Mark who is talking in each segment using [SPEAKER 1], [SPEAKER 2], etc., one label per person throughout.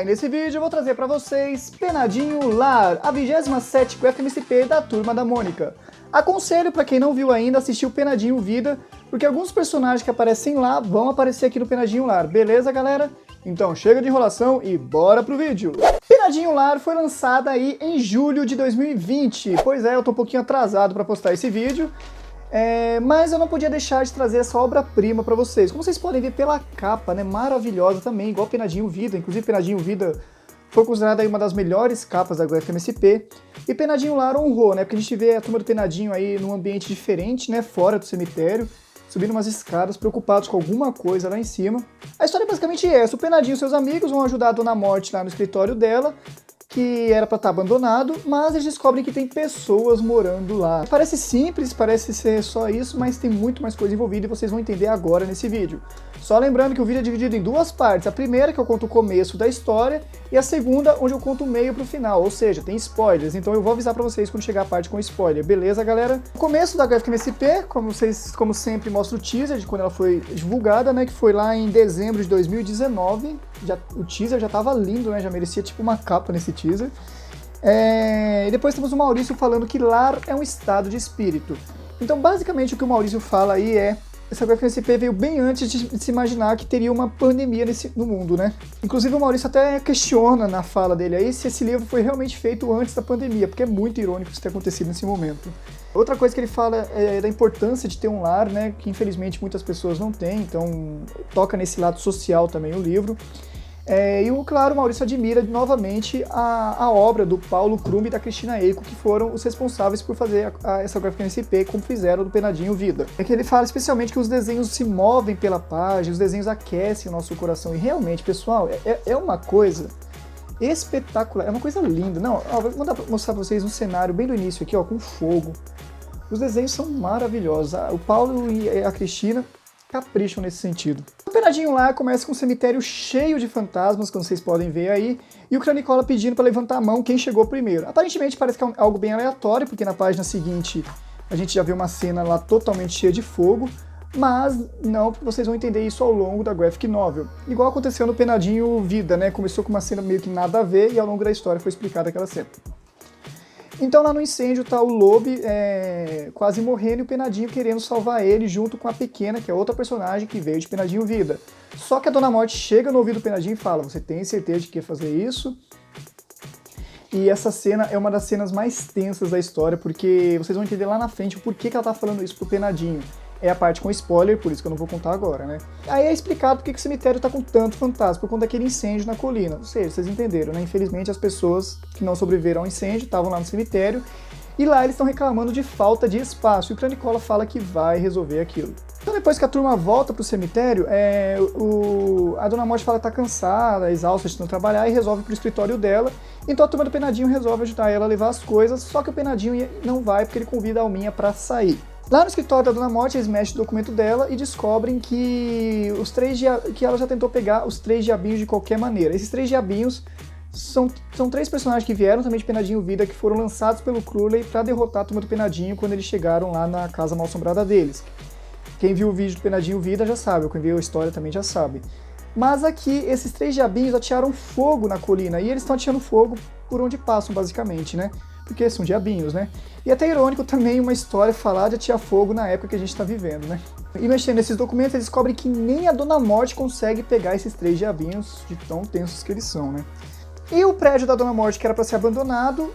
[SPEAKER 1] e nesse vídeo eu vou trazer pra vocês Penadinho Lar, a 27ª FMCP da Turma da Mônica. Aconselho pra quem não viu ainda assistir o Penadinho Vida, porque alguns personagens que aparecem lá vão aparecer aqui no Penadinho Lar, beleza galera? Então chega de enrolação e bora pro vídeo! Penadinho Lar foi lançada aí em julho de 2020, pois é, eu tô um pouquinho atrasado pra postar esse vídeo, mas eu não podia deixar de trazer essa obra-prima pra vocês. Como vocês podem ver pela capa, né, maravilhosa também, igual Penadinho Vida, inclusive Penadinho Vida foi considerada aí uma das melhores capas da FMCP, e Penadinho Lar honrou, né, porque a gente vê a turma do Penadinho aí num ambiente diferente, né, fora do cemitério, subindo umas escadas, preocupados com alguma coisa lá em cima. A história é basicamente essa: o Penadinho e seus amigos vão ajudar a Dona Morte lá no escritório dela, que era pra estar abandonado, mas eles descobrem que tem pessoas morando lá. Parece simples, parece ser só isso, mas tem muito mais coisa envolvida e vocês vão entender agora nesse vídeo. Só lembrando que o vídeo é dividido em duas partes. A primeira, que eu conto o começo da história, e a segunda, onde eu conto o meio pro final, ou seja, tem spoilers, então eu vou avisar pra vocês quando chegar a parte com spoiler, beleza galera? O começo da FMCP, como sempre, mostra o teaser de quando ela foi divulgada, né, que foi lá em dezembro de 2019, o teaser já tava lindo, né, já merecia tipo uma capa nesse teaser. E depois temos o Maurício falando que lar é um estado de espírito. Então basicamente o que o Maurício fala aí é: essa FMCP veio bem antes de se imaginar que teria uma pandemia no mundo, né? Inclusive o Maurício até questiona na fala dele aí se esse livro foi realmente feito antes da pandemia, porque é muito irônico isso ter acontecido nesse momento. Outra coisa que ele fala é da importância de ter um lar, né? Que infelizmente muitas pessoas não têm, então toca nesse lado social também o livro. Claro, o Maurício admira novamente a obra do Paulo Krum e da Cristina Eiko, que foram os responsáveis por fazer essa FMCP, como fizeram do Penadinho Vida. É que ele fala especialmente que os desenhos se movem pela página, os desenhos aquecem o nosso coração, e realmente, pessoal, é uma coisa espetacular, é uma coisa linda. Não, ó, vou mostrar pra vocês um cenário bem do início aqui, ó, com fogo. Os desenhos são maravilhosos, o Paulo e a Cristina capricham nesse sentido. O Penadinho Lar começa com um cemitério cheio de fantasmas, como vocês podem ver aí, e o Cranicola pedindo para levantar a mão quem chegou primeiro. Aparentemente parece que é algo bem aleatório, porque na página seguinte a gente já vê uma cena lá totalmente cheia de fogo, mas não, vocês vão entender isso ao longo da graphic novel. Igual aconteceu no Penadinho Vida, né? Começou com uma cena meio que nada a ver e ao longo da história foi explicada aquela cena. Então lá no incêndio tá o Lobe quase morrendo e o Penadinho querendo salvar ele junto com a Pequena, que é outra personagem que veio de Penadinho Vida. Só que a Dona Morte chega no ouvido do Penadinho e fala: você tem certeza de que quer fazer isso? E essa cena é uma das cenas mais tensas da história, porque vocês vão entender lá na frente o porquê que ela tá falando isso pro Penadinho. É a parte com spoiler, por isso que eu não vou contar agora, né? Aí é explicado porque que o cemitério tá com tanto fantasma, por conta daquele incêndio na colina. Ou seja, vocês entenderam, né? Infelizmente as pessoas que não sobreviveram ao incêndio estavam lá no cemitério, e lá eles estão reclamando de falta de espaço, e o Cranicola fala que vai resolver aquilo. Então depois que a turma volta pro cemitério, a Dona Morte fala que tá cansada, exausta de não trabalhar, e resolve pro escritório dela. Então a turma do Penadinho resolve ajudar ela a levar as coisas, só que o Penadinho não vai porque ele convida a Alminha pra sair. Lá no escritório da Dona Morte, eles mexem no documento dela e descobrem que que ela já tentou pegar os 3 diabinhos de qualquer maneira. Esses 3 diabinhos são 3 personagens que vieram também de Penadinho Vida, que foram lançados pelo Crowley para derrotar a turma do Penadinho quando eles chegaram lá na casa mal-assombrada deles. Quem viu o vídeo do Penadinho Vida já sabe, quem viu a história também já sabe. Mas aqui, esses 3 diabinhos atearam fogo na colina, e eles estão ateando fogo por onde passam, basicamente, né? Porque são diabinhos, né? E até irônico também uma história falar de atear fogo na época que a gente tá vivendo, né? E mexendo nesses documentos, eles descobrem que nem a Dona Morte consegue pegar esses 3 diabinhos de tão tensos que eles são, né? E o prédio da Dona Morte, que era pra ser abandonado,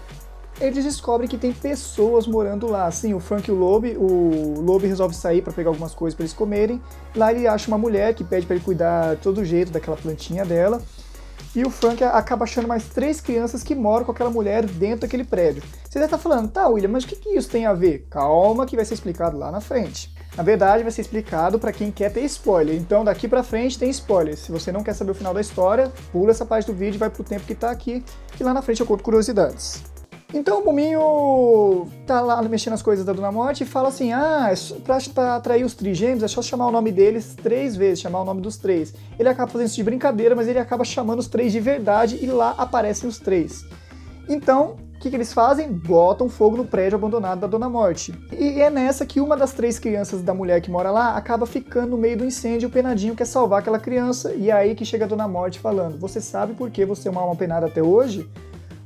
[SPEAKER 1] eles descobrem que tem pessoas morando lá. Sim, o Frank e o Lobe resolve sair pra pegar algumas coisas pra eles comerem. Lá ele acha uma mulher que pede pra ele cuidar de todo jeito daquela plantinha dela. E o Frank acaba achando mais 3 crianças que moram com aquela mulher dentro daquele prédio. Você deve estar falando: tá, William, mas o que isso tem a ver? Calma que vai ser explicado lá na frente. Na verdade, vai ser explicado para quem quer ter spoiler, então daqui pra frente tem spoiler. Se você não quer saber o final da história, pula essa parte do vídeo e vai pro tempo que tá aqui, que lá na frente eu conto curiosidades. Então o Mominho tá lá mexendo nas coisas da Dona Morte e fala assim: pra atrair os trigêmeos é só chamar o nome deles 3 vezes, chamar o nome dos 3. Ele acaba fazendo isso de brincadeira, mas ele acaba chamando os 3 de verdade e lá aparecem os 3. Então O que eles fazem? Botam fogo no prédio abandonado da Dona Morte. E é nessa que uma das 3 crianças da mulher que mora lá acaba ficando no meio do incêndio e o Penadinho quer salvar aquela criança. E é aí que chega a Dona Morte falando: você sabe por que você é uma alma penada até hoje?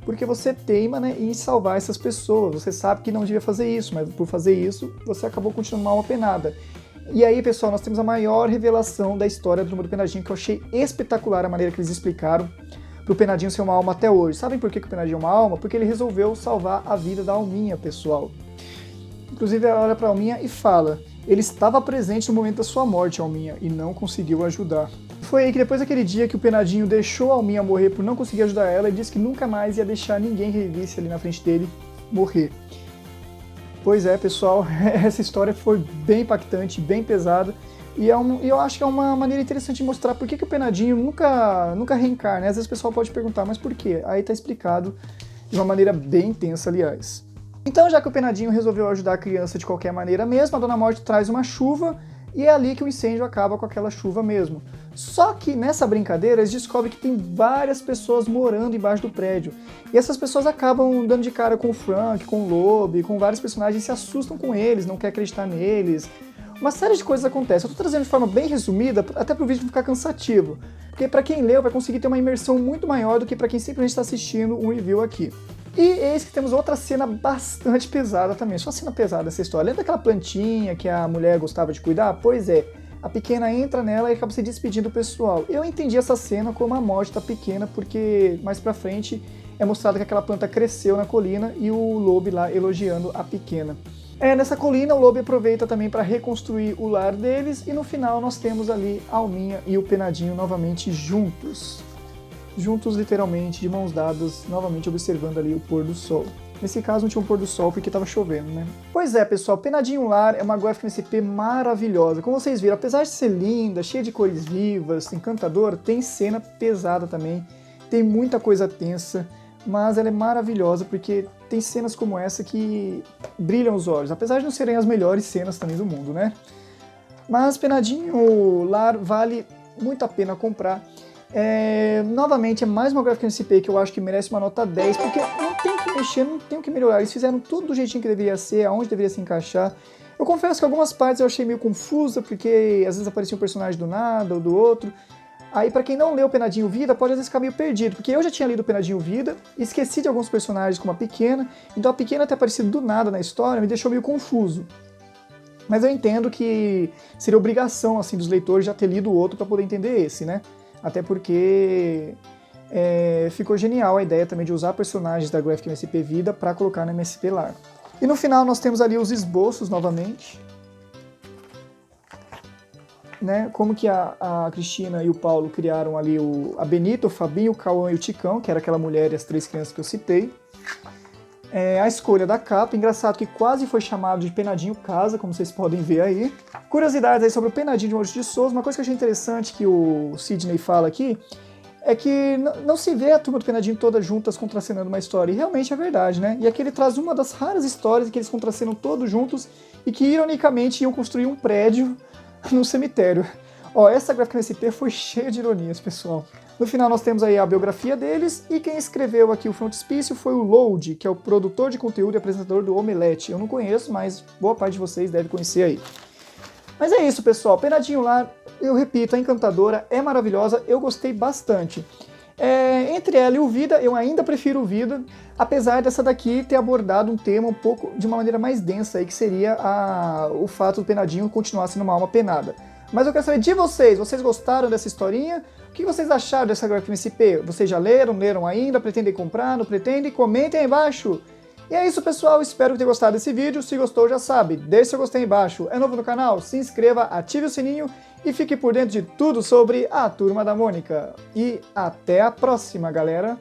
[SPEAKER 1] Porque você teima, né, em salvar essas pessoas. Você sabe que não devia fazer isso, mas por fazer isso, você acabou continuando uma alma penada. E aí, pessoal, nós temos a maior revelação da história do Turma do Penadinho, que eu achei espetacular a maneira que eles explicaram pro Penadinho ser uma alma até hoje. Sabem por que o Penadinho é uma alma? Porque ele resolveu salvar a vida da Alminha, pessoal. Inclusive, ela olha pra Alminha e fala: ele estava presente no momento da sua morte, Alminha, e não conseguiu ajudar. Foi aí que depois daquele dia que o Penadinho deixou a Alminha morrer por não conseguir ajudar ela, ele disse que nunca mais ia deixar ninguém que vivesse ali na frente dele morrer. Pois é, pessoal, essa história foi bem impactante, bem pesada, e eu acho que é uma maneira interessante de mostrar por que o Penadinho nunca reencarna, né? Às vezes o pessoal pode perguntar, mas por quê? Aí tá explicado de uma maneira bem intensa, aliás. Então, já que o Penadinho resolveu ajudar a criança de qualquer maneira mesmo, a Dona Morte traz uma chuva, e é ali que o incêndio acaba com aquela chuva mesmo. Só que nessa brincadeira eles descobrem que tem várias pessoas morando embaixo do prédio. E essas pessoas acabam dando de cara com o Frank, com o Loeb, com vários personagens, se assustam com eles, não querem acreditar neles. Uma série de coisas acontece. Eu tô trazendo de forma bem resumida, até pro vídeo não ficar cansativo. Porque pra quem leu vai conseguir ter uma imersão muito maior do que pra quem simplesmente está assistindo um review aqui. E eis que temos outra cena bastante pesada também. Só cena pesada essa história. Lembra daquela plantinha que a mulher gostava de cuidar? Pois é. A pequena entra nela e acaba se despedindo do pessoal. Eu entendi essa cena como a morte da pequena, porque mais pra frente é mostrado que aquela planta cresceu na colina e o Loeb lá elogiando a pequena. Nessa colina o Loeb aproveita também para reconstruir o lar deles e no final nós temos ali a Alminha e o Penadinho novamente juntos. Juntos literalmente, de mãos dadas, novamente observando ali o pôr do sol. Nesse caso não tinha um pôr do sol porque estava chovendo, né? Pois é, pessoal, Penadinho Lar é uma Graphic MSP maravilhosa. Como vocês viram, apesar de ser linda, cheia de cores vivas, encantadora, tem cena pesada também, tem muita coisa tensa, mas ela é maravilhosa porque tem cenas como essa que brilham os olhos, apesar de não serem as melhores cenas também do mundo, né? Mas Penadinho Lar vale muito a pena comprar. Novamente, é mais uma Graphic MSP que eu acho que merece uma nota 10, porque não tem que mexer, não tem o que melhorar. Eles fizeram tudo do jeitinho que deveria ser, aonde deveria se encaixar. Eu confesso que algumas partes eu achei meio confusa, porque às vezes aparecia um personagem do nada ou do outro. Aí, pra quem não leu Penadinho Vida, pode às vezes ficar meio perdido, porque eu já tinha lido Penadinho Vida, esqueci de alguns personagens como a Pequena, então a Pequena ter aparecido do nada na história me deixou meio confuso. Mas eu entendo que seria obrigação assim dos leitores já ter lido o outro para poder entender esse, né? Até porque ficou genial a ideia também de usar personagens da Graphic MSP Vida para colocar na MSP Lar. E no final nós temos ali os esboços novamente, né? Como que a Cristina e o Paulo criaram ali a Benita, o Fabinho, o Cauã e o Ticão, que era aquela mulher e as 3 crianças que eu citei. A escolha da capa, engraçado que quase foi chamado de Penadinho Casa, como vocês podem ver aí. Curiosidades aí sobre o Penadinho de Maurício de Souza, uma coisa que eu achei interessante que o Sidney fala aqui, é que não se vê a turma do Penadinho todas juntas contracenando uma história, e realmente é verdade, né? E aqui ele traz uma das raras histórias em que eles contracenam todos juntos e que ironicamente iam construir um prédio no cemitério. Ó, essa Graphic MSP foi cheia de ironias, pessoal. No final nós temos aí a biografia deles, e quem escreveu aqui o frontispício foi o Load, que é o produtor de conteúdo e apresentador do Omelete. Eu não conheço, mas boa parte de vocês deve conhecer aí. Mas é isso, pessoal. Penadinho Lar, eu repito, é encantadora, é maravilhosa, eu gostei bastante. Entre ela e o Vida, eu ainda prefiro o Vida, apesar dessa daqui ter abordado um tema um pouco de uma maneira mais densa, aí, que seria o fato do Penadinho continuar sendo uma alma penada. Mas eu quero saber de vocês gostaram dessa historinha? O que vocês acharam dessa Graphic MSP? Vocês já leram, leram ainda, pretendem comprar, não pretendem? Comentem aí embaixo! E é isso, pessoal, espero que tenham gostado desse vídeo. Se gostou, já sabe, deixe seu gostei aí embaixo. É novo no canal? Se inscreva, ative o sininho e fique por dentro de tudo sobre a Turma da Mônica. E até a próxima, galera!